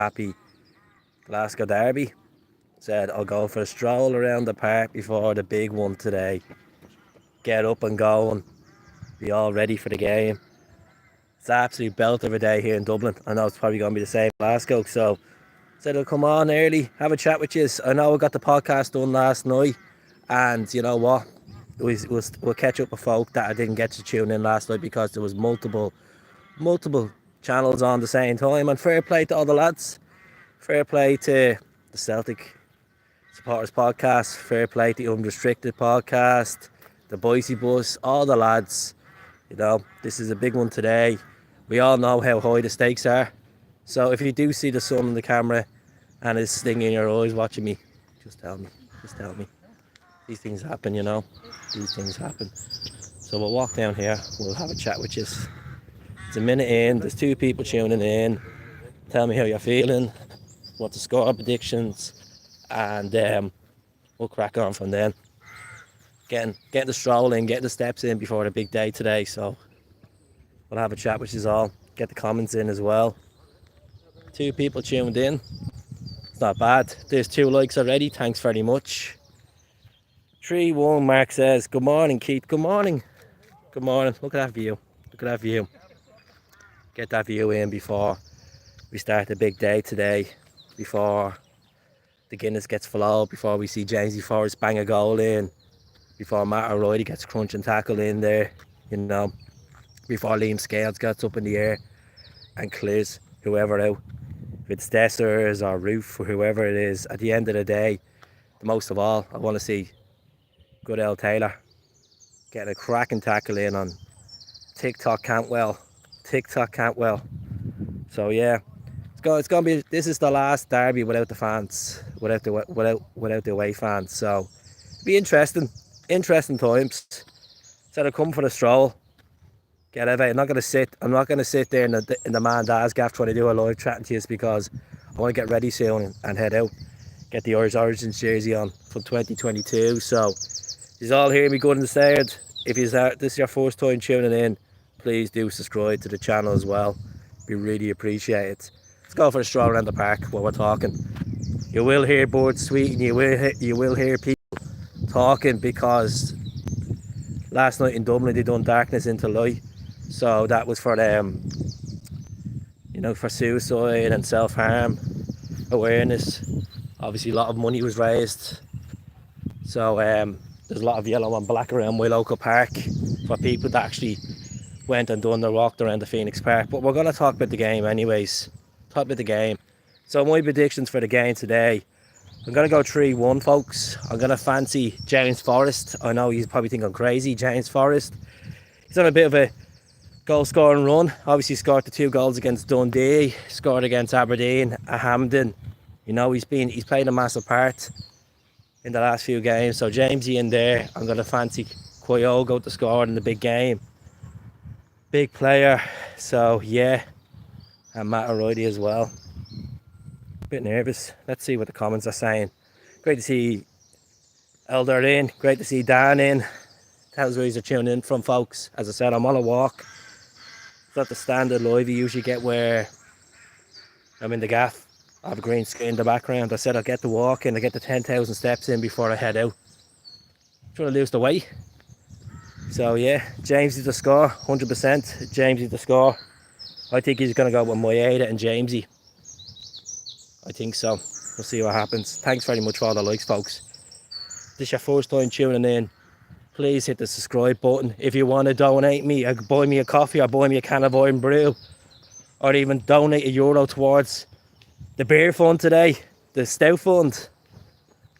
happy Glasgow derby. Said I'll go for a stroll around the park before the big one today. Get up and going. Be all ready for the game. It's an absolute belt of a day here in Dublin. I know it's probably going to be the same in Glasgow. So said I'll come on early, have a chat with you. I know I got the podcast done last night. And you know what? We'll catch up with folk that I didn't get to tune in last night because there was multiple channels on the same time. And fair play to all the lads. Fair play to the Celtic Supporters Podcast. Fair play to the Unrestricted Podcast. The Boise Bus. All the lads. You know, this is a big one today. We all know how high the stakes are. So if you do see the sun in the camera and it's stinging in your eyes watching me, just tell me. Just tell me. These things happen, you know. These things happen. So we'll walk down here. We'll have a chat with you. It's a minute in. There's two people tuning in. Tell me how you're feeling. What the score predictions. And we'll crack on from then. Getting the stroll in, getting the steps in before the big day today. So we'll have a chat with you all. Get the comments in as well. Two people tuned in. It's not bad. There's 2 likes already. Thanks very much. 3-1 Mark says, good morning Keith. Good morning. Good morning. Look at that view. Look at that view. Get that view in before we start the big day today. Before the Guinness gets flowed. Before we see Jamesy Forrest bang a goal in. Before Matt O'Reilly gets crunch and tackle in there. You know. Before Liam Scales gets up in the air and clears whoever out. If it's Dessers or Roof or whoever it is. At the end of the day, most of all, I want to see good old Taylor getting a cracking tackle in on TikTok Cantwell. So yeah, it's going to be. This is the last derby without the fans, without the away fans. So it'll be interesting times. So I'll come for the stroll. Get out. I'm not going to sit there in the Mandaz gaff trying to do a live chatting to you because I want to get ready soon and head out. Get the Irish Origins jersey on from 2022. So you all hear me good and said. If this is your first time tuning in, please do subscribe to the channel as well. We really appreciate it. Let's go for a stroll around the park while we're talking. You will hear birds tweeting. You will hear people talking because last night in Dublin they done darkness into light. So that was for them, for suicide and self-harm awareness. Obviously a lot of money was raised. So there's a lot of yellow and black around my local park for people that actually went and done their walk around the Phoenix Park. But we're going to talk about the game anyways. Talk about the game. So my predictions for the game today. I'm going to go 3-1, folks. I'm going to fancy James Forrest. I know he's probably thinking I'm crazy. James Forrest. He's on a bit of a goal scoring run. Obviously scored the 2 goals against Dundee. Scored against Aberdeen, Hampden. He's played a massive part in the last few games. So Jamesy in there. I'm going to fancy Kyogo to score in the big game. Big player. So yeah. And Matt O'Reilly as well. Bit nervous. Let's see what the comments are saying. Great to see Elder in. Great to see Dan in. Tells where you're tuning in from, folks. As I said, I'm on a walk. It's not the standard live you usually get where I'm in the gaff. I have a green screen in the background. I said I'll get the walk in. I get the 10,000 steps in before I head out. Trying to lose the weight. So yeah, Jamesy to score, 100%. Jamesy to score. I think he's going to go with Moyeda and Jamesy. I think so. We'll see what happens. Thanks very much for all the likes, folks. If this is your first time tuning in, please hit the subscribe button. If you want to donate me, buy me a coffee or buy me a can of Iron Brew, or even donate €1 towards the beer fund today, the Stout Fund.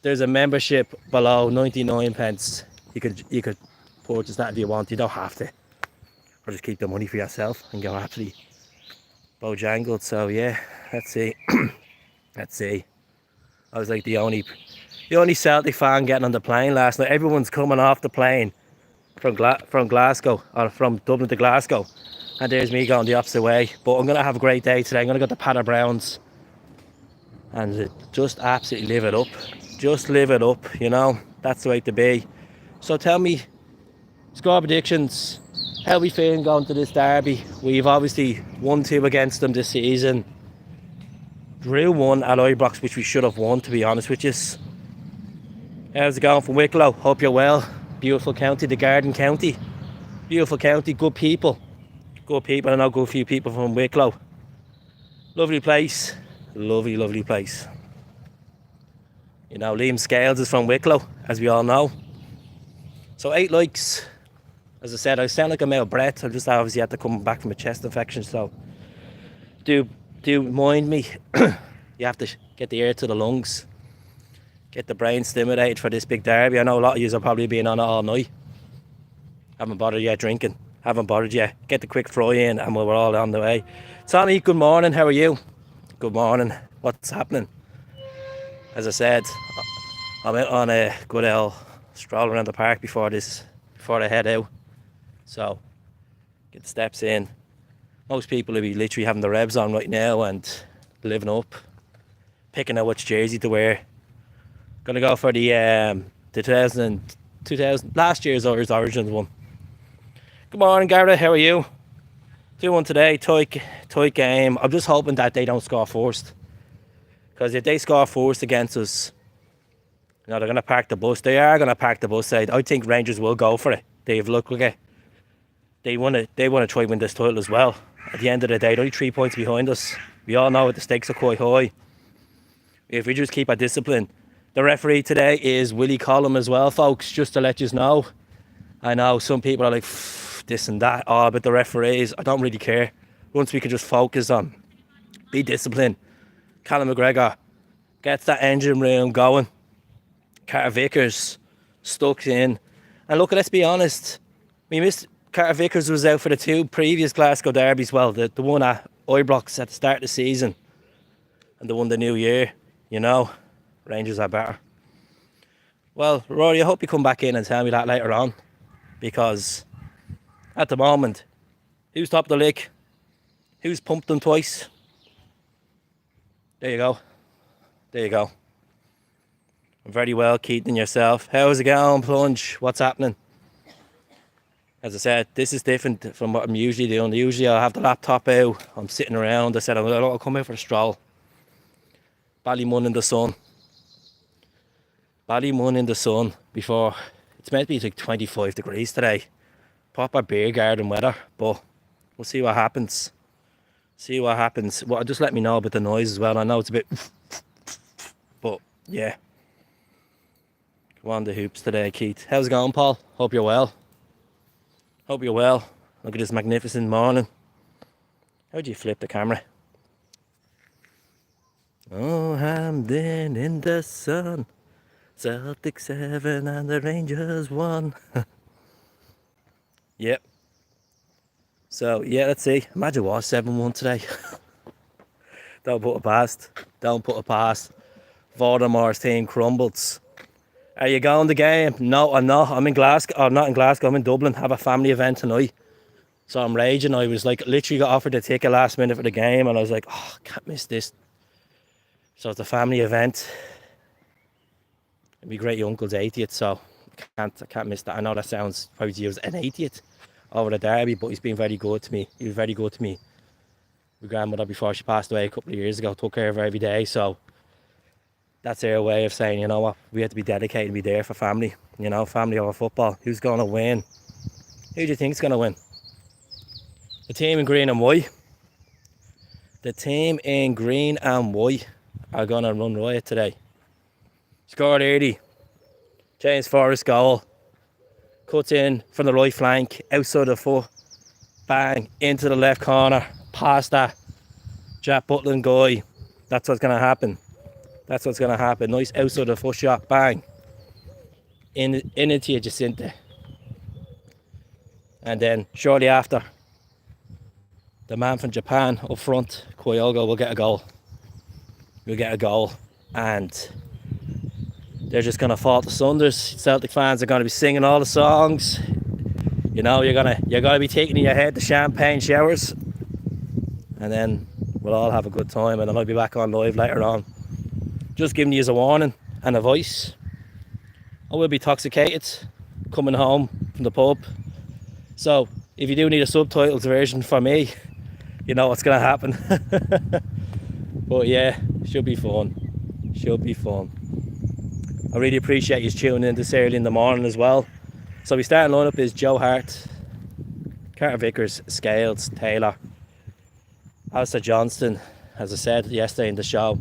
There's a membership below 99 pence. You could purchase that if you want. You don't have to. Or just keep the money for yourself and go absolutely bojangled. So yeah, let's see. Let's see. I was like the only Celtic fan getting on the plane last night. Everyone's coming off the plane from Glasgow, or from Dublin to Glasgow. And there's me going the opposite way. But I'm going to have a great day today. I'm going to go to Patter Browns and just absolutely live it up. Just live it up, That's the way to be. So tell me, score predictions. How are we feeling going to this derby? We've obviously won 2 against them this season. Drew won at Ibrox, which we should have won, to be honest with you. How's it going from Wicklow? Hope you're well. Beautiful county, the Garden County. Beautiful county, good people. Good people. I know a good few people from Wicklow. Lovely place. Lovely, lovely place. You know, Liam Scales is from Wicklow, as we all know. So 8 likes. As I said, I sound like I'm out of breath. I just obviously had to come back from a chest infection, so do mind me. You have to get the air to the lungs. Get the brain stimulated for this big derby. I know a lot of you are probably being on it all night. Haven't bothered yet drinking. Haven't bothered yet. Get the quick fry in and we're all on the way. Tommy, good morning. How are you? Good morning. What's happening? As I said, I'm out on a good old stroll around the park before I head out. So, get the steps in. Most people will be literally having the revs on right now and living up. Picking out which jersey to wear. Gonna go for the 2000 last year's Origins one. Good morning, Gareth. How are you? 2-1 today. Tight game. I'm just hoping that they don't score first. Because if they score first against us, you know, they're gonna park the bus. They are gonna park the bus. I think Rangers will go for it. They've looked like it. They wanna try and win this title as well. At the end of the day, they're only 3 points behind us. We all know that the stakes are quite high. If we just keep our discipline. The referee today is Willie Collum as well, folks, just to let you know. I know some people are like, this and that. Oh, but the referees, I don't really care. Once we can just focus on, be disciplined. Callum McGregor gets that engine room going. Carter Vickers stuck in. And look, let's be honest. We missed, Carter Vickers was out for the 2 previous Glasgow derbies. Well, the one at Ibrox at the start of the season. And the one the new year, you know. Rangers are better. Well, Rory, I hope you come back in and tell me that later on. Because at the moment, who's top of the league? Who's pumped them twice? There you go. There you go. Very well, Keaton, yourself. How's it going, Plunge? What's happening? As I said, this is different from what I'm usually doing. Usually I'll have the laptop out. I'm sitting around. I said I'll come out for a stroll. Ballymun in the sun. Ballymun in the sun before. It's meant to be like 25 degrees today. Proper beer garden weather, but we'll see what happens. See what happens. Well, just let me know about the noise as well. I know it's a bit, but yeah. Go on the hoops today, Keith. How's it going, Paul? Hope you're well. Hope you're well. Look at this magnificent morning. How do you flip the camera? Oh, Hamden in the sun. Celtics 7 and the Rangers 1. Yep. So, yeah, let's see. Imagine what, 7-1 today. Don't put it past. Don't put it past. Voldemort's team crumbles. Are you going to the game? No, I'm not. I'm in Glasgow. I'm not in Glasgow. I'm in Dublin. Have a family event tonight. So I'm raging. I was like, literally got offered a ticket last minute for the game. And I was like, oh, can't miss this. So it's a family event. My great uncle's 80th, so I can't miss that. I know that sounds probably to use an 80th over the derby, but he's been very good to me. He was very good to me. My grandmother, before she passed away a couple of years ago, took care of her every day. So that's their way of saying, you know what, we have to be dedicated and be there for family. You know, family over football. Who's going to win? Who do you think's going to win? The team in green and white. The team in green and white are going to run riot today. Scored early. James Forrest goal. Cuts in from the right flank. Outside the foot. Bang. Into the left corner. Past that Jack Butland guy. That's what's going to happen. That's what's going to happen. Nice outside the foot shot. Bang. Into Jacinta. And then shortly after, the man from Japan up front, Kyogo, will get a goal. We'll get a goal. And they're just going to fall to sunders. Celtic fans are going to be singing all the songs. You know, you're gonna be taking in your head the champagne showers. And then we'll all have a good time. And then I'll be back on live later on. Just giving you as a warning and a voice. I will be intoxicated coming home from the pub. So if you do need a subtitles version for me, you know what's going to happen. But yeah, Should be fun. Should be fun. I really appreciate you tuning in this early in the morning as well. So we starting lineup is Joe Hart, Carter Vickers, Scales, Taylor, Alistair Johnston. As I said yesterday in the show,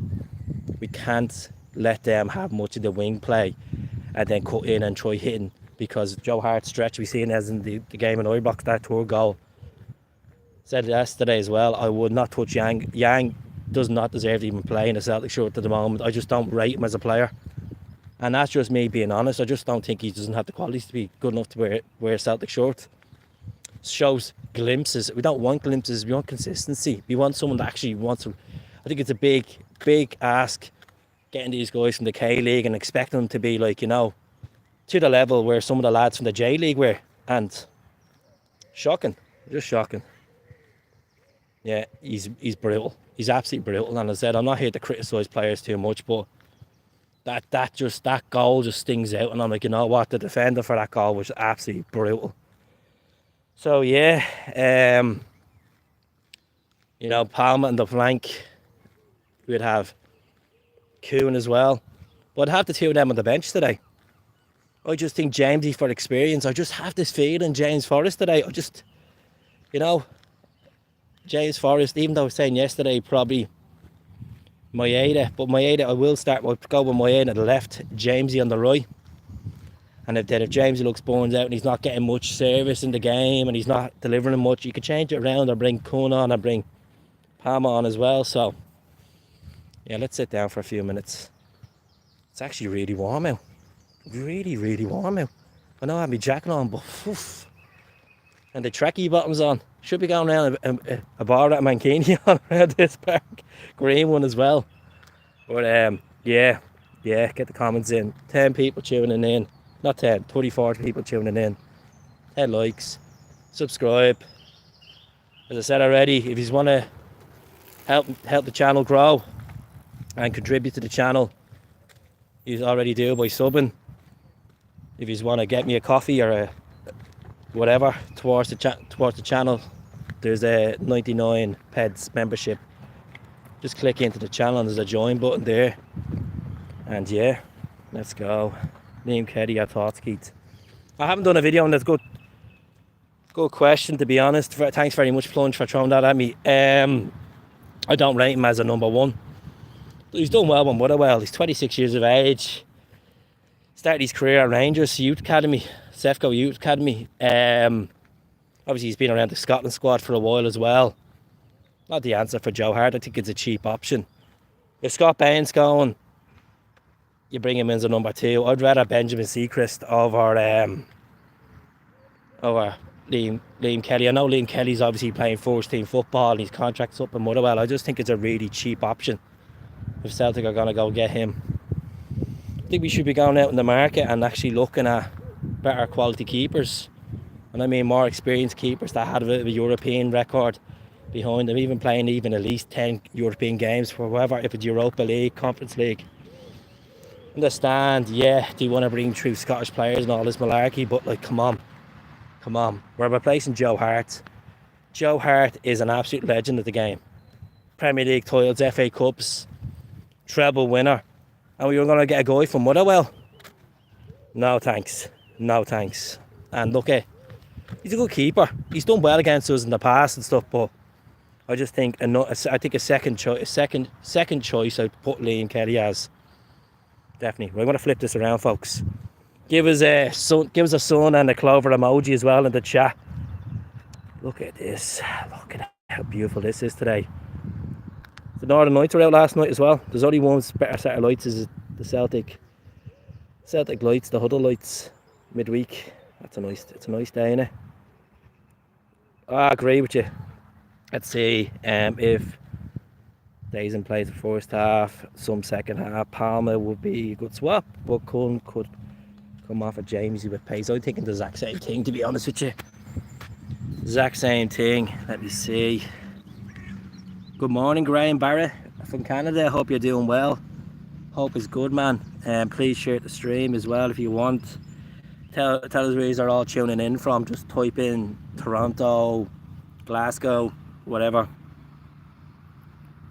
we can't let them have much of the wing play and then cut in and try hitting, because Joe Hart's stretch we seen as in the game in Ibrox, that tour goal. Said yesterday as well, I would not touch Yang. Yang does not deserve to even play in a Celtic shirt at the moment. I just don't rate him as a player. And that's just me being honest. I just don't think he doesn't have the qualities to be good enough to wear a Celtic shirt. Shows glimpses. We don't want glimpses, we want consistency. We want someone that actually wants to. I think it's a big ask getting these guys from the K-League and expecting them to be like, you know, to the level where some of the lads from the J-League were. And shocking. Just shocking. Yeah, he's brutal. He's absolutely brutal. And as I said, I'm not here to criticise players too much, but that goal just stings out, and I'm like, you know what, the defender for that goal was absolutely brutal. So yeah, you know, Palmer and the flank, we'd have Kuhn as well, but I'd have the two of them on the bench today. I just think Jamesy for experience. I just have this feeling James Forrest today. I just, you know, James Forrest, even though I was saying yesterday probably Maeda, but Maeda, I will go with Maeda on the left, Jamesy on the right. And if Jamesy looks burns out and he's not getting much service in the game and he's not delivering much, you can change it around or bring Kuhn on or bring Palmer on as well. So yeah, let's sit down for a few minutes. It's actually really warm out. Really, really warm out. I know I have my jacket on, but oof. And the trekkie bottoms on. Should be going around a bar at Mankini on around this park. Green one as well. But yeah, get the comments in. 10 people tuning in. Not 10, 24 people tuning in. 10 likes. Subscribe. As I said already, if you want to help the channel grow and contribute to the channel, you already do by subbing. If you want to get me a coffee or a whatever towards the channel, there's a 99 peds membership. Just click into the channel and there's a join button there. And yeah, let's go. Liam Kelly, your thoughts, Keith? I haven't done a video on this. Good question, to be honest. Thanks very much, Plunge, for throwing that at me. I don't rate him as a number one. He's done well on Motherwell. He's 26 years of age. Started his career at Rangers Youth Academy, Sefco Youth Academy. Obviously, he's been around the Scotland squad for a while as well. Not the answer for Joe Hart. I think it's a cheap option. If Scott Bain's going, you bring him in as a number two. I'd rather Benjamin Seacrest over Liam Kelly. I know Liam Kelly's obviously playing first team football and his contract's up in Motherwell. I just think it's a really cheap option if Celtic are going to go get him. I think we should be going out in the market and actually looking at better quality keepers. And I mean more experienced keepers that had a bit of a European record behind them, even playing at least 10 European games for whoever, if it's Europa League, Conference League. Understand, yeah, do you want to bring through Scottish players and all this malarkey, but like, come on. We're replacing Joe Hart. Joe Hart is an absolute legend of the game. Premier League titles, FA Cups, treble winner. And we were going to get a guy from Motherwell. No thanks. And look, he's a good keeper. He's done well against us in the past and stuff, but I just think a second choice I'd put Liam Kelly as. Definitely. We're going to flip this around, folks. Give us a sun and a clover emoji as well in the chat. Look at this. Look at how beautiful this is today. The Northern Lights were out last night as well. There's only one better set of lights, is the Celtic lights, the Huddle lights midweek. It's a nice day, innit? I agree with you. Let's see if Days in plays the first half, some second half. Palmer would be a good swap, but Kuhn could come off of Jamesy with pace. I'm thinking the exact same thing, to be honest with you. Exact same thing. Let me see. Good morning, Graham Barrett from Canada. Hope you're doing well. Hope is good, man. Please share the stream as well if you want. Tell us where you're all tuning in from. Just type in Toronto, Glasgow, whatever.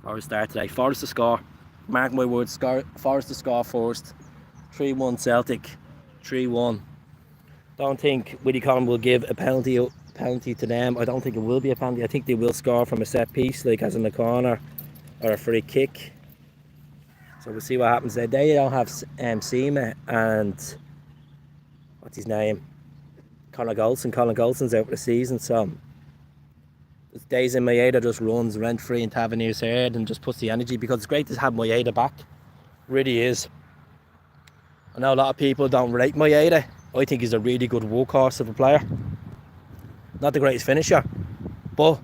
Forest start today. Forest to score. Mark my words, Forest to score first. 3-1 Celtic. 3-1. Don't think Willie Collin will give a penalty to them. I don't think it will be a penalty. I think they will score from a set piece, like as in the corner, or a free kick. So we'll see what happens there. They don't have Seema and what's his name? Colin Golson. Colin Golson's out for the season, so Days in Maeda just runs rent free in Tavernier's head and just puts the energy, because it's great to have Maeda back. Really is. I know a lot of people don't rate Maeda. I think he's a really good workhorse of a player. Not the greatest finisher, but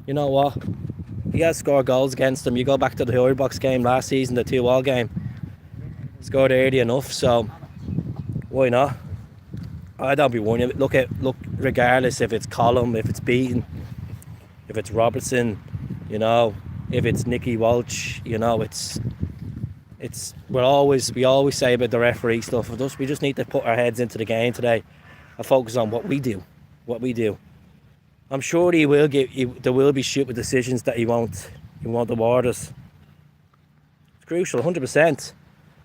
you know what? He has scored goals against them. You go back to the Ibrox game last season, the 2-2 game. Scored early enough, so why not? I don't be worrying. Look, regardless if it's Colum, if it's Beaton, if it's Robertson, you know, if it's Nicky Walsh, you know, we always say about the referee stuff. We just need to put our heads into the game today and focus on what we do. I'm sure there will be stupid decisions that he won't award us. It's crucial, 100%.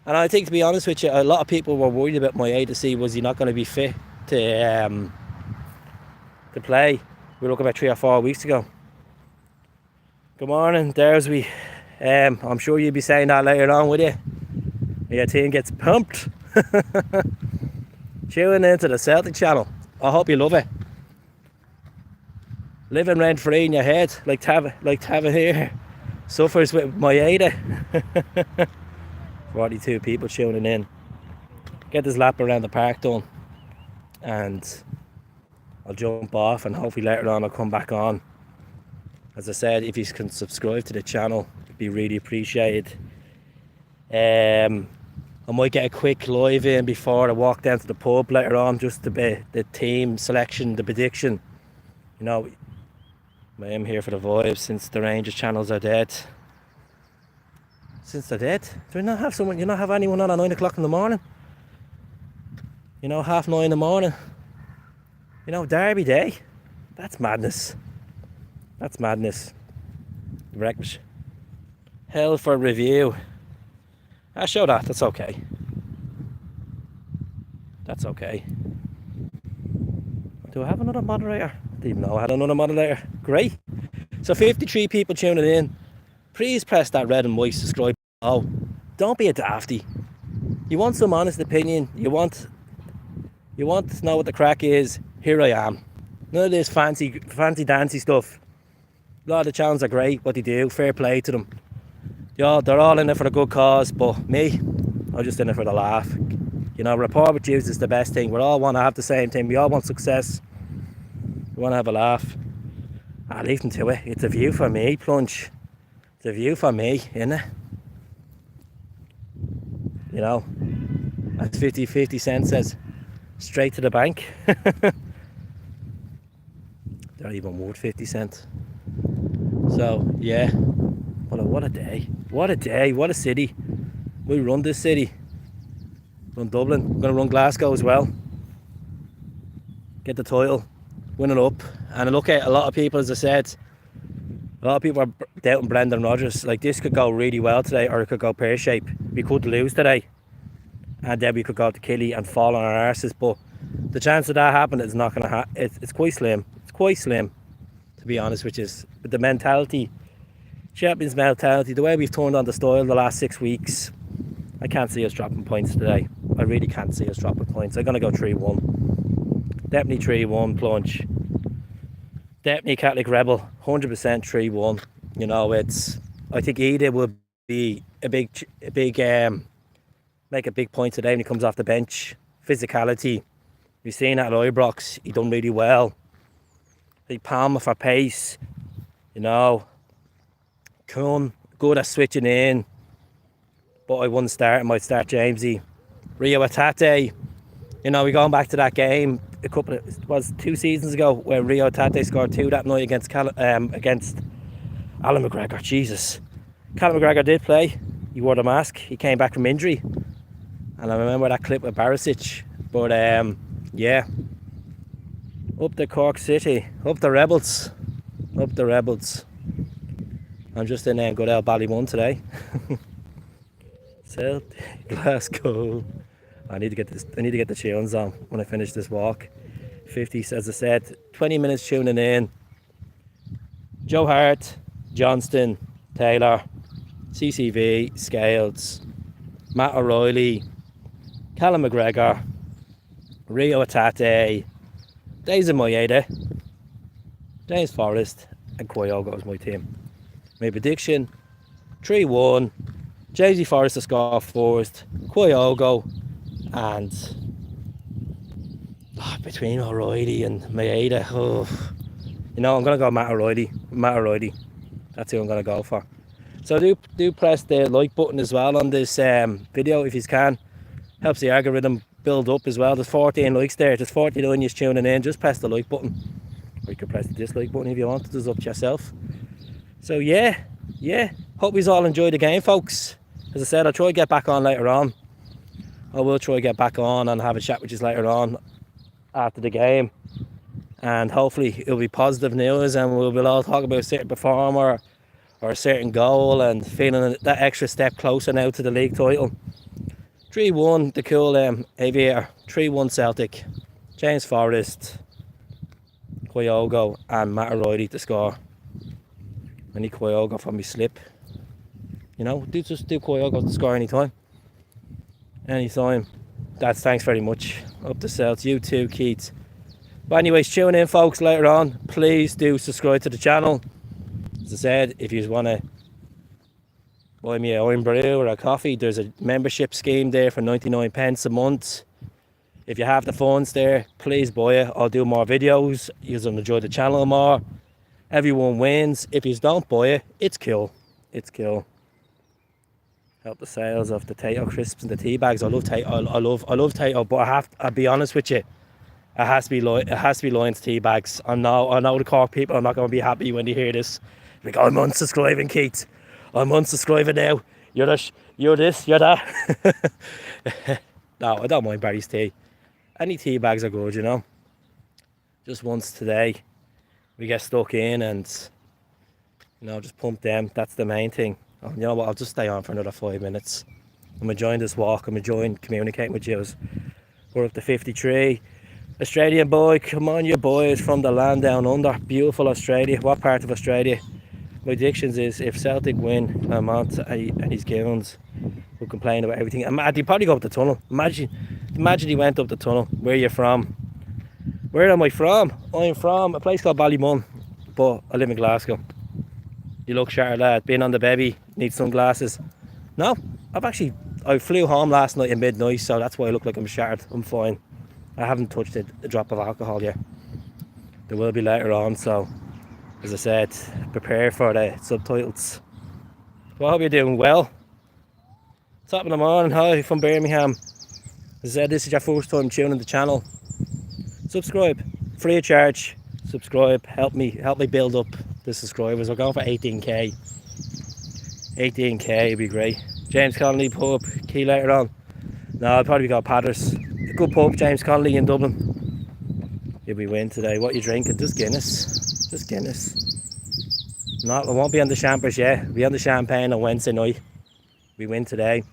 And I think, to be honest with you, a lot of people were worried about Maeda to see was he not going to be fit to play. We were looking about 3 or 4 weeks ago. Good morning, there's we. I'm sure you'll be saying that later on, will you? Your team gets pumped. Tune into the Celtic channel. I hope you love it. Living rent free in your head, like Tava here suffers with Maeda. 42 people tuning in. Get this lap around the park done, and I'll jump off, and hopefully later on I'll come back on. As I said, if you can subscribe to the channel, it'd be really appreciated. I might get a quick live in before I walk down to the pub later on, just to be the team selection, the prediction. You know, I am here for the vibes since the Rangers channels are dead. Since they're dead? Do you not have someone? You not have anyone on at 9 o'clock in the morning? You know, 9:30 in the morning. You know, Derby Day. That's madness. That's madness. Breakfast. Hell for review. I show that. That's okay. That's okay. Do I have another moderator? I didn't even know I had another moderator. Great. So 53 people tuning in. Please press that red and white subscribe. Oh, don't be a dafty. You want some honest opinion. You want to know what the crack is. Here I am. None of this fancy dancy stuff. A lot of the channels are great, what they do. Fair play to them. Yeah, they're all in it for a good cause, but me, I'm just in it for the laugh. You know, rapport with you is the best thing. We all want to have the same thing. We all want success. We want to have a laugh. I'll leave them to it. It's a view for me, Plunge. It's a view for me, isn't it? You know, as 50 Cent says, straight to the bank. They're even worth 50 cents. So, yeah. What a day. What a day. What a city. We run this city. Run Dublin. We're going to run Glasgow as well. Get the title. Win it up. And look at a lot of people, as I said, a lot of people are doubting Brendan Rodgers. Like, this could go really well today, or it could go pear-shaped. We could lose today, and then we could go to Killy and fall on our arses. But the chance of that happening is not going to happen. It's quite slim. It's quite slim, to be honest with you. But the mentality, champions mentality, the way we've turned on the style the last 6 weeks, I can't see us dropping points today. I really can't see us dropping points. I'm going to go 3-1. Definitely 3-1, Plunge. Definitely Catholic Rebel. 100% 3-1. You know, I think Ida will be make a big point today when he comes off the bench. Physicality. We've seen that at Ibrox. He done really well. Big Palmer for pace. You know. Kuhn, good at switching in. But I wouldn't start. I might start Jamesy. Rio Atate. You know, we're going back to that game it was 2 seasons ago where Rio Atate scored 2 that night against Alan McGregor. Jesus. Callum McGregor did play. He wore the mask. He came back from injury. And I remember that clip with Barisic. But yeah. Up the Cork City. Up the Rebels. Up the Rebels. I'm just in Goodell Ballymun today. Celtic, Glasgow. I need to get this. I need to get the tunes on when I finish this walk. 50, as I said, 20 minutes tuning in. Joe Hart, Johnston, Taylor, CCV, Scales, Matt O'Reilly, Callum McGregor, Rio Atate, Daisy Moyeda, James Forrest, and Kyogo is my team. My prediction: 3-1. Jay-Z Forrest to score first, Kyogo, and between O'Reilly and Maeda, I'm going to go Matt O'Reilly. That's who I'm going to go for. So do press the like button as well on this video if you can. Helps the algorithm build up as well. There's 14 likes there. There's 49 you tuning in. Just press the like button. Or you can press the dislike button if you want. It's up to yourself. So yeah. Hope you all enjoyed the game, folks. As I said, I'll try to get back on later on. I will try to get back on and have a chat with you later on after the game. And hopefully it'll be positive news and we'll all talk about a certain performer or a certain goal and feeling that extra step closer now to the league title. 3-1 the cool Aviator. 3-1 Celtic. James Forrest, Kyogo and Matt O'Reilly to score. I need Kyogo for me slip. Just do Kyogo to score anytime. That's thanks very much. Up the Celts. You too, Keith. But anyways, tune in, folks, later on. Please do subscribe to the channel. As I said, if you want to buy me an iron brew or a coffee, there's a membership scheme there for 99 pence a month. If you have the funds there, please buy it. I'll do more videos. You'll enjoy the channel more. Everyone wins. If you don't buy it, it's cool. It's cool. Help the sales of the Tato crisps and the tea bags. I love Tato. I love Tato, but I'll be honest with you. It has to be Lions tea bags. I know the Cork people are not going to be happy when they hear this. Like, I'm unsubscribing, Keith. I'm unsubscribing now. You're this, you're that. No, I don't mind Barry's tea. Any tea bags are good, Just once today, we get stuck in and, just pump them. That's the main thing. Oh, you know what? I'll just stay on for another 5 minutes. I'm enjoying this walk. I'm enjoying communicating with you. We're up to 53. Australian boy, come on, you boys from the land down under. Beautiful Australia. What part of Australia? My predictions is if Celtic win, Clermont and his goons will complain about everything. They'd probably go up the tunnel. Imagine he went up the tunnel. Where are you from? Where am I from? I'm from a place called Ballymun, but I live in Glasgow. You look sharp, lad. Being on the baby, need sunglasses. No, I flew home last night at midnight, so that's why I look like I'm shattered. I'm fine. I haven't touched a drop of alcohol yet. There will be later on, so as I said, prepare for the subtitles. Well, I hope you're doing well. Top of the morning, hi from Birmingham. As I said, this is your first time tuning the channel. Subscribe, free of charge. Subscribe, help me build up the subscribers. We're going for 18k. 18k would be great. James Connolly pub, key later on. No, I'll probably go Patters. A good pub, James Connolly in Dublin. If we win today, what are you drinking? Just Guinness. Just Guinness. No, I won't be on the champers yet. We'll be on the champagne on Wednesday night. We win today.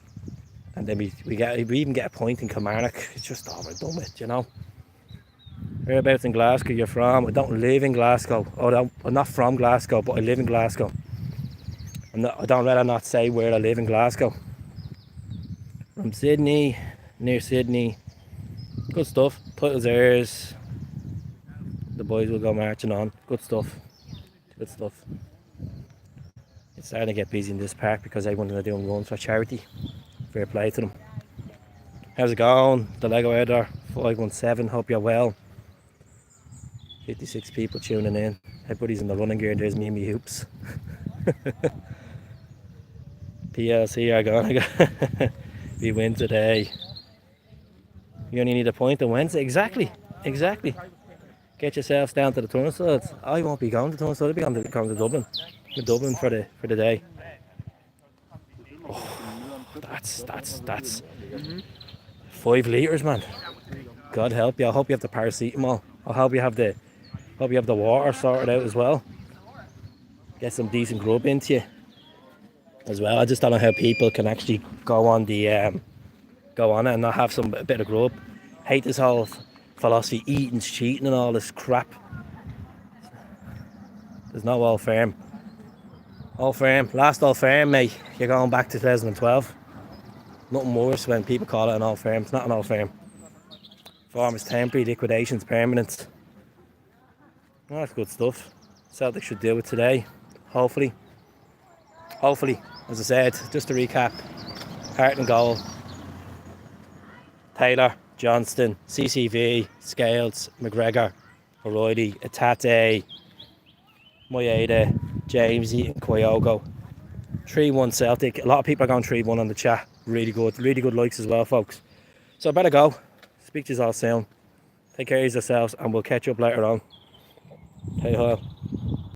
And then we even get a point in Kilmarnock. It's just overdone with, Whereabouts in Glasgow you're from? I don't live in Glasgow. I'm not from Glasgow, but I live in Glasgow. I don't rather not say where I live in Glasgow. From Sydney, near Sydney. Good stuff. Titles airs. The boys will go marching on. Good stuff. Good stuff. It's starting to get busy in this park because everyone's going to do runs for charity. Fair play to them. How's it going? The Lego Editor 517. Hope you're well. 56 people tuning in. Everybody's in the running gear. There's me and me hoops. PLC are going. We win today. You only need a point on Wednesday. Exactly. Get yourselves down to the turnstiles. I won't be going to the turnstiles. I'll be going to Dublin. To Dublin for the day. Oh, that's 5 litres, man. God help you. I hope you have the paracetamol. I hope you have the water sorted out as well. Get some decent grub into you. as well. I just don't know how people can actually go on go on it and not have a bit of grub. Hate this whole philosophy, eating's cheating and all this crap. There's no Old Firm. Old Firm, last Old Firm, mate. You're going back to 2012. Nothing worse when people call it an Old Firm. It's not an Old Firm. Form is temporary, liquidation's permanent. Oh, that's good stuff. Celtic should do it today. Hopefully. Hopefully, as I said, just to recap, Hart and goal. Taylor, Johnston, CCV, Scales, McGregor, O'Reilly, Atate, Moyeda, Jamesy and Kyogo. 3-1 Celtic. A lot of people are going 3-1 on the chat. Really good likes as well, folks. So I better go. Speak to you all soon. Take care of yourselves and we'll catch up later on. Hey ho.